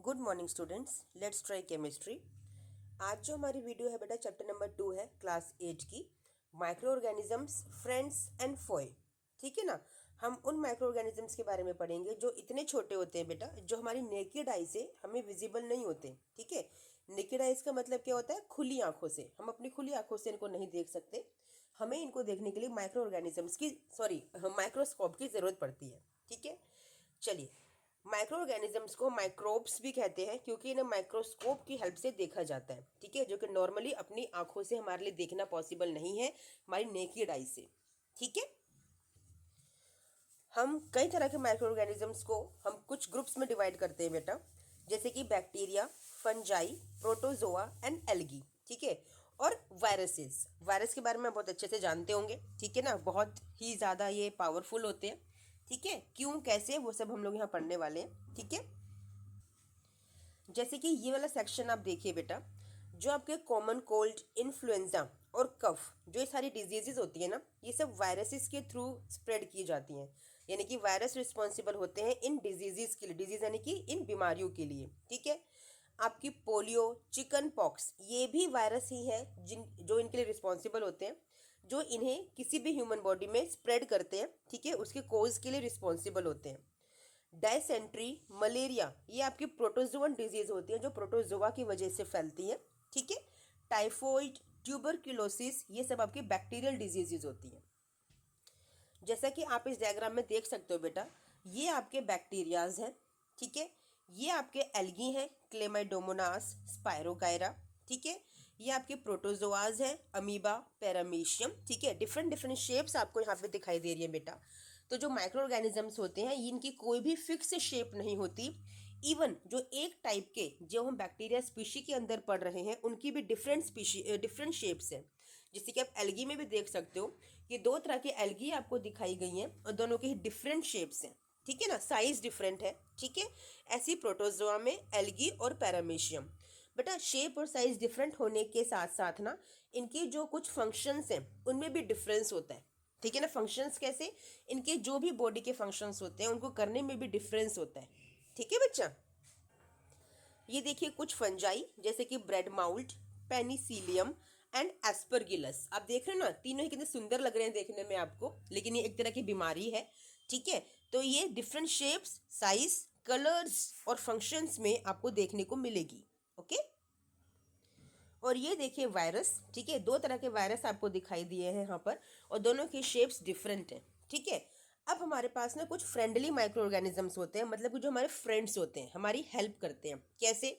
Good morning students, let's try chemistry. आज जो हमारी वीडियो है बेटा चैप्टर नंबर 2 है क्लास 8 की, micro organisms friends and Foy. ठीक है ना। हम उन माइक्रो ऑर्गेनिजम्स के बारे में पढ़ेंगे जो इतने छोटे होते हैं बेटा, जो हमारी नेकेड आई से हमें विजिबल नहीं होते। ठीक है। नेकेड आइज का मतलब क्या होता है? खुली आंखों से, हम अपनी खुली आंखों से इनको नहीं देख सकते। हमें इनको देखने के लिए माइक्रो ऑर्गेनिजम्स की माइक्रोस्कोप की ज़रूरत पड़ती है। ठीक है, चलिए। माइक्रो ऑर्गेनिजम्स को माइक्रोब्स भी कहते हैं क्योंकि इन्हें माइक्रोस्कोप की हेल्प से देखा जाता है। ठीक है, जो कि नॉर्मली अपनी आंखों से हमारे लिए देखना पॉसिबल नहीं है, हमारी नेकेड आई से। ठीक है। हम कई तरह के माइक्रो ऑर्गेनिजम्स को हम कुछ ग्रुप्स में डिवाइड करते हैं बेटा, जैसे कि bacteria, fungi, protozoa and algae. ठीक है। और वायरसेस, वायरस के बारे में बहुत अच्छे से जानते होंगे। ठीक है ना, बहुत ही ज़्यादा ये पावरफुल होते हैं। ठीक है, क्यों कैसे वो सब हम लोग यहाँ पढ़ने वाले हैं। ठीक है, जैसे कि ये वाला सेक्शन आप देखिए बेटा, जो आपके कॉमन कोल्ड, इन्फ्लुएंजा और कफ, जो ये सारी डिजीजेज होती है ना, ये सब वायरसेस के थ्रू स्प्रेड की जाती हैं। यानी कि वायरस रिस्पॉन्सिबल होते हैं इन डिजीजेज के लिए, डिजीज यानी कि इन बीमारियों के लिए। ठीक है। आपकी पोलियो, चिकन पॉक्स, ये भी वायरस ही है जो इनके लिए रिस्पॉन्सिबल होते हैं, जो इन्हें किसी भी ह्यूमन बॉडी में स्प्रेड करते हैं। ठीक है, उसके कोज के लिए रिस्पॉन्सिबल होते हैं। डायसेंट्री, मलेरिया, ये आपकी प्रोटोजोअन डिजीज होती है जो प्रोटोजोआ की वजह से फैलती है। ठीक है। टाइफॉइड, ट्यूबरक्यूलोसिस, ये सब आपकी बैक्टीरियल डिजीजेज होती हैं। जैसा कि आप इस डायग्राम में देख सकते हो बेटा, ये आपके बैक्टीरियाज हैं। ठीक है। ये आपके एल्गी हैं, क्लेमाइडोमोनास, स्पायरोकाइरा। ठीक है। ये आपके प्रोटोजोआज हैं, अमीबा, पैरामीशियम। ठीक है, डिफरेंट डिफरेंट शेप्स आपको यहाँ पे दिखाई दे रही है बेटा। तो जो माइक्रो ऑर्गेनिजम्स होते हैं, इनकी कोई भी फिक्स शेप नहीं होती। इवन जो एक टाइप के जो हम बैक्टीरिया स्पीशी के अंदर पढ़ रहे हैं, उनकी भी डिफरेंट शेप्स हैं। जैसे कि आप एल्गी में भी देख सकते हो, ये दो तरह की एल्गी आपको दिखाई गई हैं और दोनों के डिफरेंट शेप्स हैं। ठीक है ना, साइज डिफरेंट है। ठीक है। ऐसी प्रोटोजोआ में एल्गी और पैरामीशियम। बेटा शेप और साइज डिफरेंट होने के साथ साथ ना, इनके जो कुछ फंक्शंस हैं उनमें भी डिफरेंस होता है। ठीक है ना, फंक्शंस कैसे? इनके जो भी बॉडी के फंक्शंस होते हैं उनको करने में भी डिफरेंस होता है। ठीक है बच्चा। ये देखिए कुछ फंजाई, जैसे कि bread mould, Penicillium and Aspergillus. आप देख रहे हो ना, तीनों ही कितने सुंदर लग रहे हैं देखने में आपको, लेकिन ये एक तरह की बीमारी है। ठीक है, तो ये डिफरेंट शेप्स, साइज, कलर्स और फंक्शंस में आपको देखने को मिलेगी। ओके। और ये देखिए वायरस। ठीक है, दो तरह के वायरस आपको दिखाई दिए हैं यहाँ पर, और दोनों की शेप्स डिफरेंट हैं। ठीक है। अब हमारे पास ना कुछ फ्रेंडली माइक्रो ऑर्गेनिजम्स होते हैं, मतलब कि जो हमारे फ्रेंड्स होते हैं, हमारी हेल्प करते हैं। कैसे?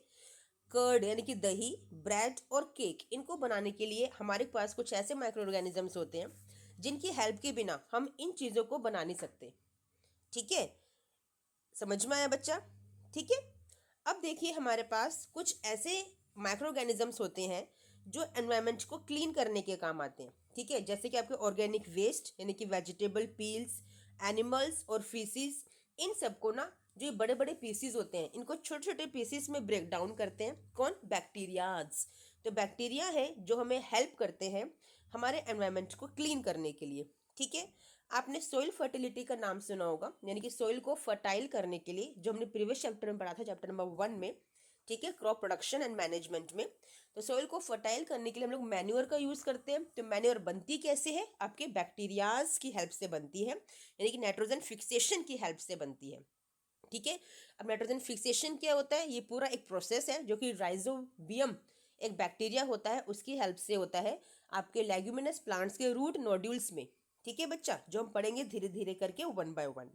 कर्ड यानी कि दही, ब्रेड और केक, इनको बनाने के लिए हमारे पास कुछ ऐसे माइक्रो ऑर्गेनिजम्स होते हैं जिनकी हेल्प के बिना हम इन चीज़ों को बना नहीं सकते। ठीक है, समझ में आया बच्चा? ठीक है। अब देखिए हमारे पास कुछ ऐसे माइक्रो ऑर्गेनिजम्स होते हैं जो एनवायरनमेंट को क्लीन करने के काम आते हैं। ठीक है, जैसे कि आपके ऑर्गेनिक वेस्ट यानी कि वेजिटेबल पील्स, एनिमल्स और फीसिस, इन सबको ना, जो ये बड़े बड़े पीसीज होते हैं, इनको छोटे छोटे पीसीस में ब्रेक डाउन करते हैं। कौन? बैक्टीरियाज। तो बैक्टीरिया है जो हमें हेल्प करते हैं हमारे एनवायरनमेंट को क्लीन करने के लिए। ठीक है। आपने सोइल फर्टिलिटी का नाम सुना होगा, यानी कि सोइल को फर्टाइल करने के लिए, जो हमने प्रीवियस चैप्टर में पढ़ा था, चैप्टर नंबर 1 में। ठीक है, क्रॉप प्रोडक्शन एंड मैनेजमेंट में। तो सोइल को फर्टाइल करने के लिए हम लोग मैन्योर का यूज़ करते हैं। तो मैन्योर बनती कैसे है? आपके बैक्टीरियाज की हेल्प से बनती है, यानी कि नाइट्रोजन फिक्सेशन की हेल्प से बनती है। ठीक है। अब नाइट्रोजन फिक्सेशन क्या होता है? ये पूरा एक प्रोसेस है जो कि राइजोबियम एक बैक्टीरिया होता है, उसकी हेल्प से होता है आपके लेग्यूमिनस प्लांट्स के रूट नोड्यूल्स में। ठीक है बच्चा, जो हम पढ़ेंगे धीरे धीरे करके 1 बाय 1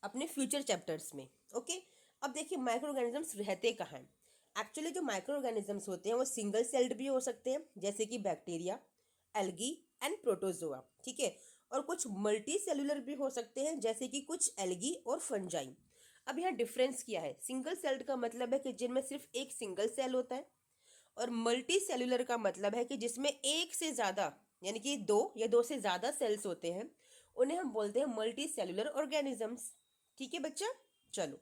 अपने फ्यूचर चैप्टर्स में। ओके। अब देखिए माइक्रो ऑर्गेनिजम्स रहते कहाँ हैं। एक्चुअली जो माइक्रो ऑर्गेनिजम्स होते हैं वो सिंगल सेल्ड भी हो सकते हैं, जैसे कि बैक्टीरिया, एल्गी एंड प्रोटोजोआ। ठीक है। और कुछ मल्टी सेलुलर भी हो सकते हैं, जैसे कि कुछ एल्गी और फंजाई। अब यहाँ डिफरेंस क्या है? सिंगल सेल्ड का मतलब है कि जिनमें सिर्फ एक सिंगल सेल होता है, और मल्टी सेलुलर का मतलब है कि जिसमें एक से ज़्यादा, यानी कि 2 या 2 से ज़्यादा सेल्स होते हैं, उन्हें हम बोलते हैं मल्टी सेलुलर ऑर्गेनिजम्स। ठीक है बच्चा। चलो,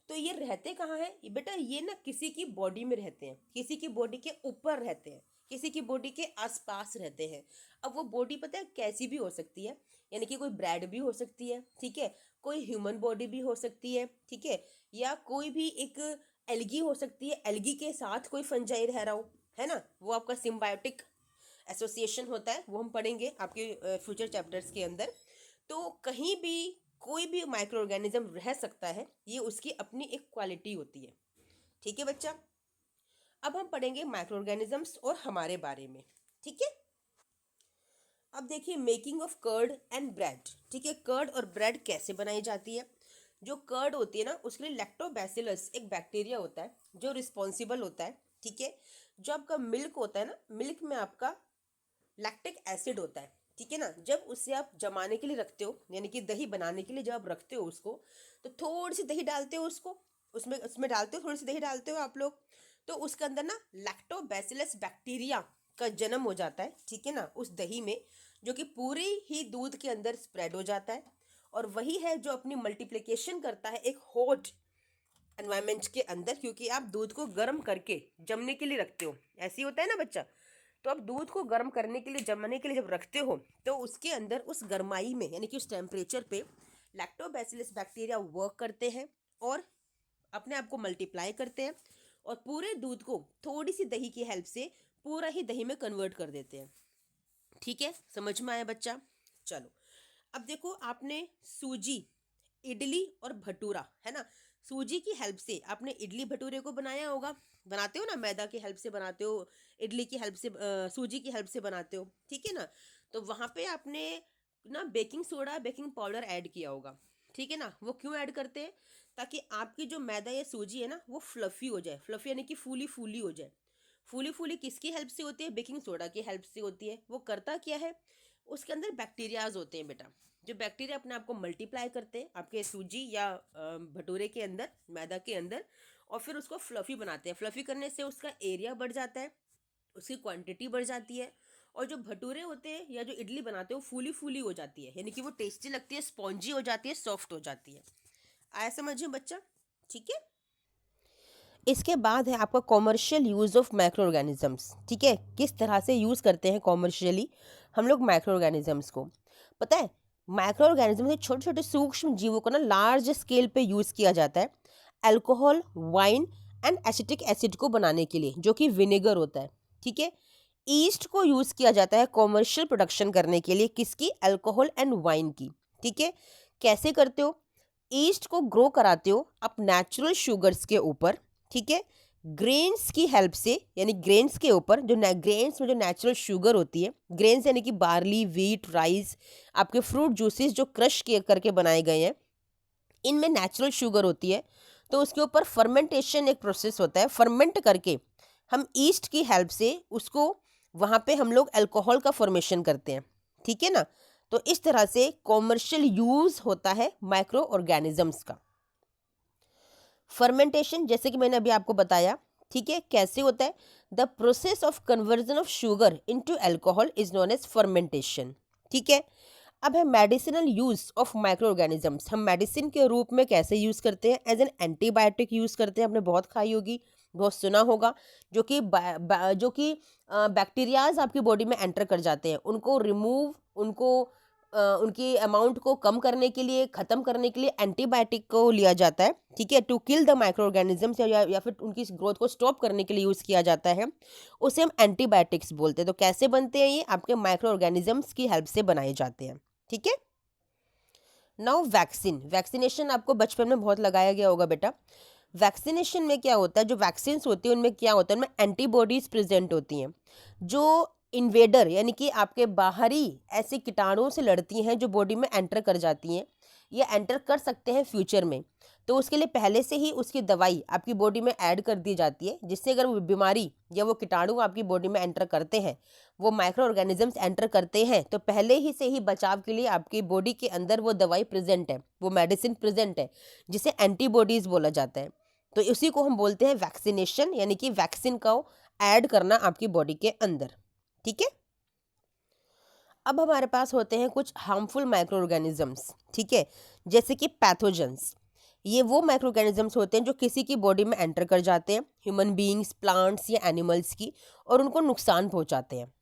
तो ये रहते कहाँ हैं? ये बेटा ये ना किसी की बॉडी में रहते हैं, किसी की बॉडी के ऊपर रहते हैं, किसी की बॉडी के आसपास रहते हैं। अब वो बॉडी पता है कैसी भी हो सकती है, यानी कि कोई ब्रेड भी हो सकती है, ठीक है, कोई ह्यूमन बॉडी भी हो सकती है, ठीक है, या कोई भी एक एल्गी हो सकती है, एल्गी के साथ कोई फंजाई रह रहा हो, है ना, वो आपका सिम्बायोटिक एसोसिएशन होता है, वो हम पढ़ेंगे आपके फ्यूचर चैप्टर्स के अंदर। तो कहीं भी कोई भी माइक्रो ऑर्गेनिज्म रह सकता है, ये उसकी अपनी एक क्वालिटी होती है, ठीक है बच्चा। अब हम पढ़ेंगे माइक्रो ऑर्गेनिजम्स और हमारे बारे में, ठीक है। अब देखिए making of curd and bread, ठीक है, कर्ड और ब्रेड कैसे बनाई जाती है। जो कर्ड होती है ना, उसके लिए लैक्टोबैसिलस एक बैक्टीरिया होता है जो रिस्पॉन्सिबल होता है, ठीक है। जो आपका मिल्क होता है ना, मिल्क में आपका लैक्टिक एसिड होता है, ठीक है ना। जब उसे आप जमाने के लिए रखते हो, यानी कि दही बनाने के लिए जब आप रखते हो उसको, तो थोड़ी सी दही डालते हो उसको, उसमें उसमें डालते हो, थोड़ी सी दही डालते हो आप लोग, तो उसके अंदर ना लैक्टोबैसिलस बैक्टीरिया का जन्म हो जाता है, ठीक है ना, उस दही में, जो कि पूरे ही दूध के अंदर स्प्रेड हो जाता है। और वही है जो अपनी मल्टीप्लिकेशन करता है एक हॉट एनवायरनमेंट के अंदर, क्योंकि आप दूध को गर्म करके जमने के लिए रखते हो, ऐसे ही होता है ना बच्चा। तो आप दूध को गर्म करने के लिए, जमने के लिए जब रखते हो, तो उसके अंदर उस गर्माई में, यानी कि उस टेम्परेचर पे लैक्टोबैसिलस बैक्टीरिया वर्क करते हैं और अपने आप को मल्टीप्लाई करते हैं, और पूरे दूध को थोड़ी सी दही की हेल्प से पूरा ही दही में कन्वर्ट कर देते हैं, ठीक है, समझ में आया बच्चा। चलो, अब देखो आपने सूजी, इडली और भटूरा, है ना, सूजी की हेल्प से आपने इडली भटूरे को बनाया होगा, बनाते हो ना, मैदा की हेल्प से बनाते हो, इडली की हेल्प से सूजी की हेल्प से बनाते हो, ठीक है ना। तो वहाँ पे आपने ना baking soda, baking powder add किया होगा, ठीक है ना। वो क्यों ऐड करते हैं, ताकि आपकी जो मैदा या सूजी है ना, वो फ्लफी हो जाए, फ्लफी यानी कि फूली फूली हो जाए। फूली फूली किसकी हेल्प से होती है, बेकिंग सोडा की हेल्प से होती है। वो करता क्या है, उसके अंदर बैक्टीरियाज होते हैं बेटा, जो बैक्टीरिया अपने आप को मल्टीप्लाई करते हैं आपके सूजी या भटूरे के अंदर, मैदा के अंदर, और फिर उसको फ्लफी बनाते हैं। फ्लफी करने से उसका एरिया बढ़ जाता है, उसकी क्वांटिटी बढ़ जाती है, और जो भटूरे होते हैं या जो इडली बनाते हैं वो फूली फूली हो जाती है, यानी कि वो टेस्टी लगती है, स्पॉन्जी हो जाती है, सॉफ्ट हो जाती है। आया समझिए बच्चा, ठीक है। इसके बाद है आपका commercial use of micro organisms, ठीक है, किस तरह से यूज़ करते हैं कॉमर्शियली हम लोग माइक्रो ऑर्गेनिजम्स को। पता है, माइक्रो ऑर्गेनिज्म छोटे छोटे सूक्ष्म जीवों को ना लार्ज स्केल पे यूज़ किया जाता है alcohol, wine and acetic acid को बनाने के लिए, जो कि विनेगर होता है, ठीक है। ईस्ट को यूज़ किया जाता है कॉमर्शियल प्रोडक्शन करने के लिए, किसकी, अल्कोहल एंड वाइन की, ठीक है। कैसे करते हो, ईस्ट को ग्रो कराते हो आप नेचुरल शुगर्स के ऊपर, ठीक है, ग्रेन्स की हेल्प से, यानी ग्रेन्स के ऊपर, जो ग्रेन्स में जो नेचुरल शुगर होती है, ग्रेन्स यानी कि बार्ली, व्हीट, राइस, आपके फ्रूट जूसेस जो क्रश किए करके बनाए गए हैं, इनमें नेचुरल शुगर होती है। तो उसके ऊपर फर्मेंटेशन एक प्रोसेस होता है, फर्मेंट करके हम ईस्ट की हेल्प से उसको, वहाँ पे हम लोग अल्कोहल का फॉर्मेशन करते हैं, ठीक है ना। तो इस तरह से कॉमर्शियल यूज़ होता है माइक्रो ऑर्गेनिजम्स का। फर्मेंटेशन, जैसे कि मैंने अभी आपको बताया, ठीक है, कैसे होता है, the process of conversion of sugar into alcohol is known as fermentation, ठीक है। अब है medicinal use of micro organisms, हम मेडिसिन के रूप में कैसे यूज करते हैं, एज एन एंटीबायोटिक यूज करते हैं, आपने बहुत खाई होगी, बहुत सुना होगा, जो कि जो कि बैक्टीरियाज आपकी बॉडी में एंटर कर जाते हैं, उनको रिमूव, उनको उनकी अमाउंट को कम करने के लिए, ख़त्म करने के लिए एंटीबायोटिक को लिया जाता है, ठीक है, to kill the micro organisms, या फिर उनकी ग्रोथ को स्टॉप करने के लिए यूज़ किया जाता है, उसे हम एंटीबायोटिक्स बोलते हैं। तो कैसे बनते हैं, ये आपके माइक्रो ऑर्गेनिजम्स की हेल्प से बनाए जाते हैं, ठीक है। नाउ वैक्सीन, वैक्सीनेशन आपको बचपन में बहुत लगाया गया होगा बेटा। वैक्सीनेशन में क्या होता है, जो वैक्सीन्स होती है उनमें क्या होता है, उनमें एंटीबॉडीज प्रेजेंट होती हैं, जो इन्वेडर यानी कि आपके बाहरी ऐसे कीटाणुओं से लड़ती हैं, जो बॉडी में एंटर कर जाती हैं या एंटर कर सकते हैं फ्यूचर में। तो उसके लिए पहले से ही उसकी दवाई आपकी बॉडी में ऐड कर दी जाती है, जिससे अगर वो बीमारी या वो कीटाणु आपकी बॉडी में एंटर करते हैं, वो माइक्रो ऑर्गेनिजम्स एंटर करते हैं, तो पहले ही से ही बचाव के लिए आपकी बॉडी के अंदर वो दवाई प्रेजेंट है, वो मेडिसिन प्रेजेंट है, जिसे एंटीबॉडीज बोला जाता है। तो इसी को हम बोलते हैं वैक्सीनेशन, यानी कि वैक्सीन का ऐड करना आपकी बॉडी के अंदर, ठीक है। अब हमारे पास होते हैं कुछ हार्मफुल माइक्रो ऑर्गेनिजम्स, ठीक है, जैसे कि पैथोजेंस। ये वो माइक्रो ऑर्गेनिजम्स होते हैं जो किसी की बॉडी में एंटर कर जाते हैं, ह्यूमन बीइंग्स, प्लांट्स या एनिमल्स की, और उनको नुकसान पहुंचाते हैं।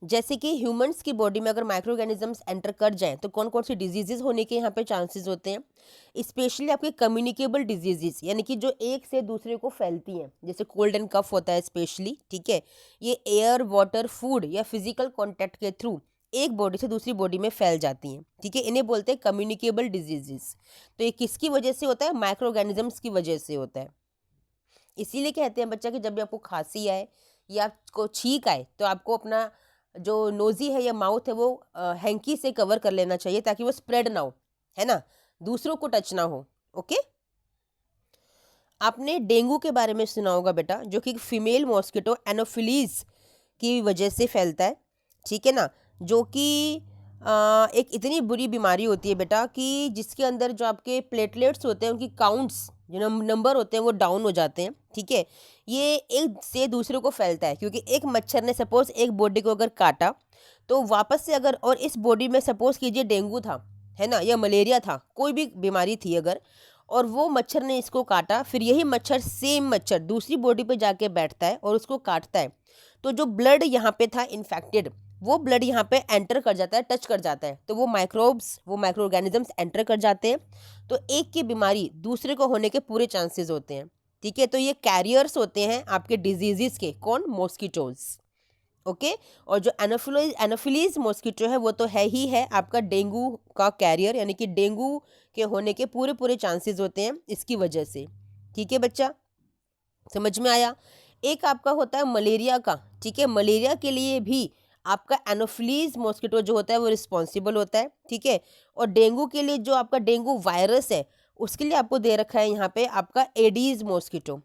जैसे कि ह्यूमंस की बॉडी में अगर माइक्रो ऑर्गेनिजम्स एंटर कर जाएं तो कौन कौन सी डिजीजेज होने के यहाँ पे चांसेस होते हैं। स्पेशली आपके कम्युनिकेबल डिजीजेज, यानी कि जो एक से दूसरे को फैलती हैं, जैसे कोल्ड एंड कफ होता है स्पेशली, ठीक है। ये एयर, वाटर, फूड या फिजिकल कॉन्टैक्ट के थ्रू एक बॉडी से दूसरी बॉडी में फैल जाती हैं, ठीक है। इन्हें बोलते हैं कम्युनिकेबल डिजीजेस। तो ये किसकी वजह से होता है? माइक्रो ऑर्गेनिजम्स की वजह से होता है। इसीलिए कहते हैं बच्चा कि जब भी आपको खांसी आए या आपको छींक आए तो आपको अपना जो नोज़ी है या माउथ है वो हैंकी से कवर कर लेना चाहिए, ताकि वो स्प्रेड ना हो, है ना, दूसरों को टच ना हो। ओके। आपने डेंगू के बारे में सुना होगा बेटा, जो कि फीमेल मॉस्किटो एनोफिलीज की वजह से फैलता है, ठीक है ना। जो कि एक इतनी बुरी बीमारी होती है बेटा कि जिसके अंदर जो आपके प्लेटलेट्स होते हैं, उनकी काउंट्स, जो नंबर होते हैं, वो डाउन हो जाते हैं, ठीक है। ये एक से दूसरे को फैलता है क्योंकि एक मच्छर ने सपोज एक बॉडी को अगर काटा तो वापस से अगर, और इस बॉडी में सपोज कीजिए डेंगू था, है ना, या मलेरिया था, कोई भी बीमारी थी अगर, और वो मच्छर ने इसको काटा, फिर यही मच्छर, सेम मच्छर दूसरी बॉडी पे जाके बैठता है और उसको काटता है, तो जो ब्लड यहाँ पे था इन्फेक्टेड, वो ब्लड यहाँ पे एंटर कर जाता है, टच कर जाता है, तो वो माइक्रोब्स, वो माइक्रो ऑर्गेनिजम्स एंटर कर जाते हैं, तो एक की बीमारी दूसरे को होने के पूरे चांसेस होते हैं, ठीक है। तो ये कैरियर्स होते हैं आपके डिजीजेस के, कौन? मॉस्किटोज। ओके। और जो एनोफिलीज मॉस्किटो है वो तो है ही है आपका डेंगू का कैरियर, यानी कि डेंगू के होने के पूरे पूरे चांसेस होते हैं इसकी वजह से, ठीक है बच्चा, समझ में आया। एक आपका होता है मलेरिया का, ठीक है। मलेरिया के लिए भी आपका एनोफिलीज मॉस्किटो जो होता है वो रिस्पॉन्सिबल होता है, ठीक है। और डेंगू के लिए जो आपका डेंगू वायरस है उसके लिए आपको दे रखा है यहाँ पे आपका एडीज मॉस्किटो,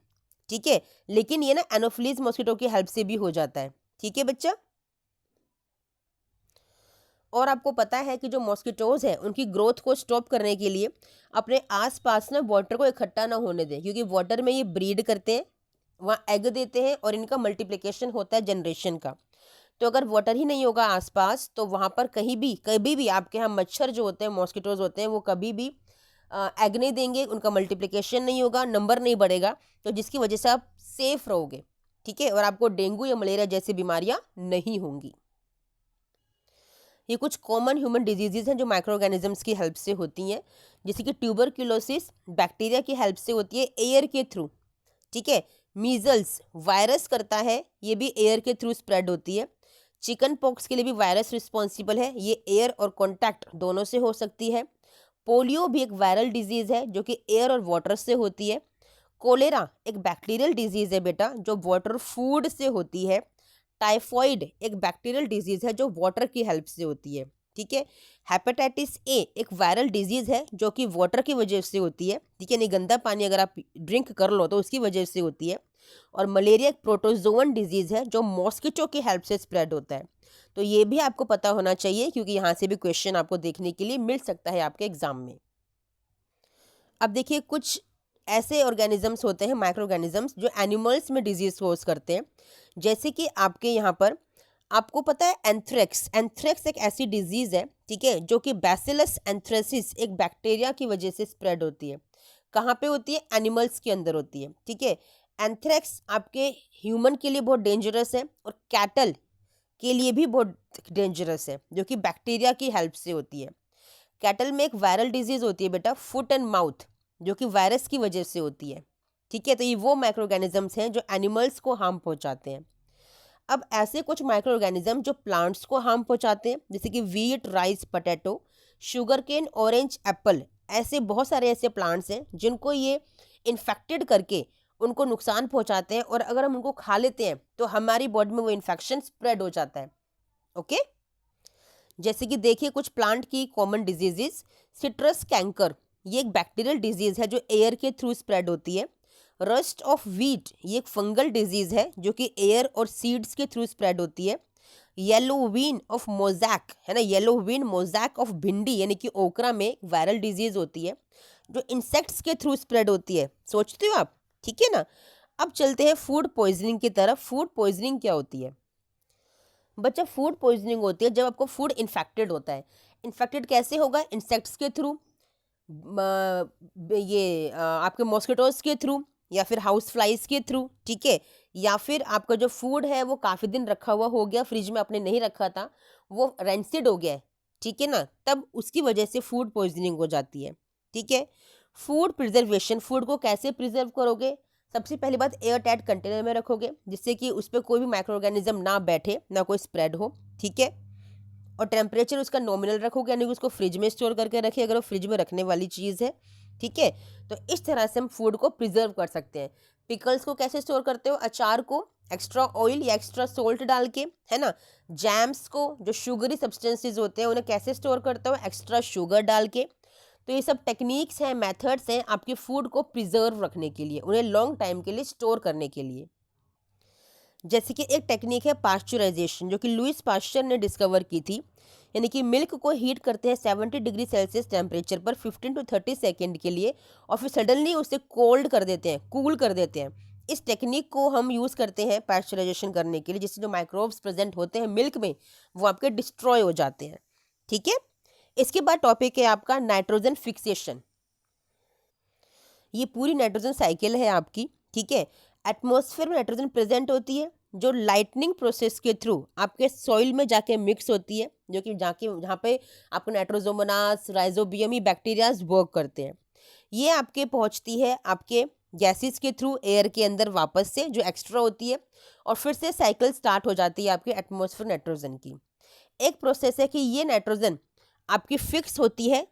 ठीक है। लेकिन ये ना एनोफिलीज मॉस्किटो की हेल्प से भी हो जाता है, ठीक है बच्चा। और आपको पता है कि जो मॉस्किटोज है उनकी ग्रोथ को स्टॉप करने के लिए अपने आसपास ना वाटर को इकट्ठा ना होने दें, क्योंकि वाटर में ये ब्रीड करते हैं, वहाँ एग देते हैं और इनका मल्टीप्लिकेशन होता है जनरेशन का। तो अगर वाटर ही नहीं होगा आसपास तो वहाँ पर कभी भी आपके यहाँ मच्छर जो होते हैं, मॉस्किटोज होते हैं, वो कभी भी एग नहीं देंगे, उनका मल्टीप्लिकेशन नहीं होगा, नंबर नहीं बढ़ेगा, तो जिसकी वजह से आप सेफ रहोगे, ठीक है। और आपको डेंगू या मलेरिया जैसी बीमारियाँ नहीं होंगी। ये कुछ कॉमन ह्यूमन डिजीजेज हैं जो माइक्रो ऑर्गेनिजम्स की हेल्प से होती हैं, जैसे कि ट्यूबरक्यूलोसिस बैक्टीरिया की हेल्प से होती है एयर के थ्रू, ठीक है। मीजल्स वायरस करता है, ये भी एयर के थ्रू स्प्रेड होती है। चिकन पॉक्स के लिए भी वायरस रिस्पॉन्सिबल है, ये एयर और कॉन्टैक्ट दोनों से हो सकती है। पोलियो भी एक वायरल डिजीज है जो कि एयर और वाटर से होती है। कोलेरा एक बैक्टीरियल डिजीज है बेटा जो वाटर फूड से होती है। टाइफॉइड एक बैक्टीरियल डिजीज है जो वाटर की हेल्प से होती है, ठीक है। हेपेटाइटिस ए एक वायरल डिजीज है जो कि वाटर की वजह से होती है, ठीक है, नहीं गंदा पानी अगर आप ड्रिंक कर लो तो उसकी वजह से होती है। और मलेरिया एक प्रोटोजोवन डिजीज है जो मॉस्किटो की हेल्प से स्प्रेड होता है। तो ये भी आपको पता होना चाहिए क्योंकि यहाँ से भी क्वेश्चन आपको देखने के लिए मिल सकता है आपके एग्जाम में। अब देखिए कुछ ऐसे ऑर्गेनिजम्स होते हैं, माइक्रो ऑर्गेनिजम्स, जो एनिमल्स में डिजीज कोज करते हैं, जैसे कि आपके यहाँ पर आपको पता है एंथ्रेक्स। एंथ्रेक्स एक ऐसी डिजीज है, ठीक है, जो कि बैसिलस एंथ्रेसिस एक बैक्टीरिया की वजह से स्प्रेड होती है। कहाँ पे होती है? एनिमल्स के अंदर होती है, ठीक है। एंथ्रेक्स आपके ह्यूमन के लिए बहुत डेंजरस है और कैटल के लिए भी बहुत डेंजरस है, जो कि बैक्टीरिया की हेल्प से होती है। कैटल में एक वायरल डिजीज होती है बेटा, फुट एंड माउथ, जो कि वायरस की वजह से होती है, ठीक है। तो ये वो माइक्रो ऑर्गेनिजम्स हैं जो एनिमल्स को हार्म पहुंचाते हैं। अब ऐसे कुछ माइक्रो ऑर्गेनिज्म जो प्लांट्स को हार्म पहुंचाते हैं, जैसे कि wheat, rice, potato, sugar cane, orange, apple, ऐसे बहुत सारे ऐसे प्लांट्स हैं जिनको ये इन्फेक्टेड करके उनको नुकसान पहुंचाते हैं, और अगर हम उनको खा लेते हैं तो हमारी बॉडी में वो इन्फेक्शन स्प्रेड हो जाता है। ओके। जैसे कि देखिए कुछ प्लांट की कॉमन डिजीजेस, सिट्रस कैंकर, ये एक बैक्टीरियल डिजीज है जो एयर के थ्रू स्प्रेड होती है। रस्ट ऑफ व्हीट ये एक फंगल डिजीज है जो कि एयर और सीड्स के थ्रू स्प्रेड होती है। येलो वीन ऑफ मोजैक, है ना, येलो वीन मोजैक ऑफ भिंडी यानी कि ओकरा में वायरल डिजीज होती है जो इंसेक्ट्स के थ्रू स्प्रेड होती है। सोचते हो आप, ठीक है ना। अब चलते हैं फूड पॉइजनिंग की तरफ। फूड पॉइजनिंग क्या होती है बच्चा? फूड पॉइजनिंग होती है जब आपको फूड इन्फेक्टेड होता है। इन्फेक्टेड कैसे होगा? इंसेक्ट्स के थ्रू, ये आपके मॉस्किटोज के थ्रू, या फिर हाउस फ्लाइज के थ्रू, ठीक है, या फिर आपका जो फूड है वो काफ़ी दिन रखा हुआ हो गया, फ्रिज में आपने नहीं रखा था, वो रेंसिड हो गया है, ठीक है ना, तब उसकी वजह से फूड पॉइजनिंग हो जाती है, ठीक है। फूड प्रिजर्वेशन, फूड को कैसे प्रिजर्व करोगे? सबसे पहली बात, एयर टाइट कंटेनर में रखोगे जिससे कि उस पर कोई भी माइक्रो ऑर्गेनिज्म ना बैठे, ना कोई स्प्रेड हो, ठीक है। और टेम्परेचर उसका नॉमिनल रखोगे, यानी कि उसको फ्रिज में स्टोर करके रखिए अगर वो फ्रिज में रखने वाली चीज़ है, ठीक है। तो इस तरह से हम फूड को प्रिजर्व कर सकते हैं। पिकल्स को कैसे स्टोर करते हो? अचार को एक्स्ट्रा ऑयल या एक्स्ट्रा सोल्ट डाल के, है ना। जैम्स को, जो शुगरी सब्सटेंसेस होते हैं, उन्हें कैसे स्टोर करते हो? एक्स्ट्रा शुगर डाल के। तो ये सब टेक्निक्स हैं, मेथड्स हैं आपके फूड को प्रिजर्व रखने के लिए, उन्हें लॉन्ग टाइम के लिए स्टोर करने के लिए। जैसे कि एक टेक्निक है पास्चराइजेशन, जो कि लुइस पास्चर ने डिस्कवर की थी, यानी कि मिल्क को हीट करते हैं 70 डिग्री सेल्सियस टेम्परेचर पर 15 to 30 सेकेंड के लिए, और फिर सडनली उसे कोल्ड कर देते हैं, कूल कर देते हैं। इस टेक्निक को हम यूज़ करते हैं पास्चराइजेशन करने के लिए, जिससे जो माइक्रोब्स प्रेजेंट होते हैं मिल्क में वो आपके डिस्ट्रॉय हो जाते हैं, ठीक है। इसके बाद टॉपिक है आपका नाइट्रोजन फिक्सेशन। ये पूरी नाइट्रोजन साइकिल है आपकी, ठीक है। एटमॉस्फेयर में नाइट्रोजन प्रेजेंट होती है, जो लाइटनिंग प्रोसेस के थ्रू आपके सॉइल में जाके मिक्स होती है, जो कि जहाँ पे आपको नाइट्रोजोमोनास, राइजोबियम, ही बैक्टीरियाज वर्क करते हैं। ये आपके पहुँचती है आपके गैसेस के थ्रू एयर के अंदर वापस से, जो एक्स्ट्रा होती है, और फिर से साइकिल स्टार्ट हो जाती है आपके एटमॉस्फेयर नाइट्रोजन की। एक प्रोसेस है कि ये नाइट्रोजन आपकी फिक्स होती है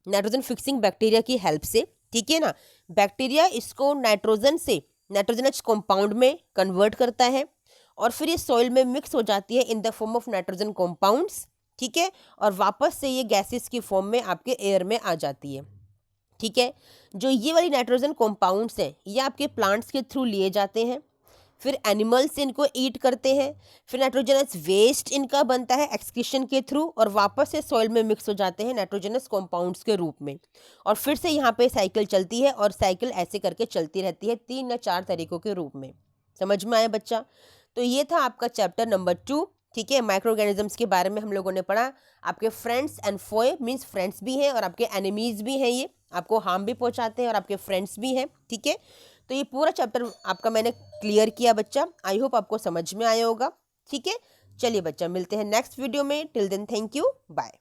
नाइट्रोजन फिक्सिंग बैक्टीरिया की हेल्प से, ठीक है ना। बैक्टीरिया इसको नाइट्रोजन से नाइट्रोजनस कंपाउंड में कन्वर्ट करता है, और फिर ये सॉइल में मिक्स हो जाती है in the form of nitrogen compounds, ठीक है, और वापस से ये गैसेस की फॉर्म में आपके एयर में आ जाती है, ठीक है। जो ये वाली नाइट्रोजन कंपाउंड्स हैं, ये आपके प्लांट्स के थ्रू लिए जाते हैं, फिर एनिमल्स इनको ईट करते हैं, फिर नाइट्रोजनस वेस्ट इनका बनता है एक्सक्रीशन के थ्रू, और वापस से सॉइल में मिक्स हो जाते हैं नाइट्रोजनस कंपाउंड्स के रूप में, और फिर से यहाँ पे साइकिल चलती है, और साइकिल ऐसे करके चलती रहती है 3 या 4 तरीकों के रूप में। समझ में आया बच्चा? तो ये था आपका चैप्टर नंबर 2, ठीक है। माइक्रो ऑर्गेनिजम्स के बारे में हम लोगों ने पढ़ा। आपके फ्रेंड्स एंड फोए मीन्स फ्रेंड्स भी हैं और आपके एनिमीज भी हैं, ये आपको हार्म भी पहुंचाते हैं और आपके फ्रेंड्स भी हैं, ठीक है। तो ये पूरा चैप्टर आपका मैंने क्लियर किया बच्चा, आई होप आपको समझ में आया होगा, ठीक है। चलिए बच्चा, मिलते हैं नेक्स्ट वीडियो में। Till then thank you, bye.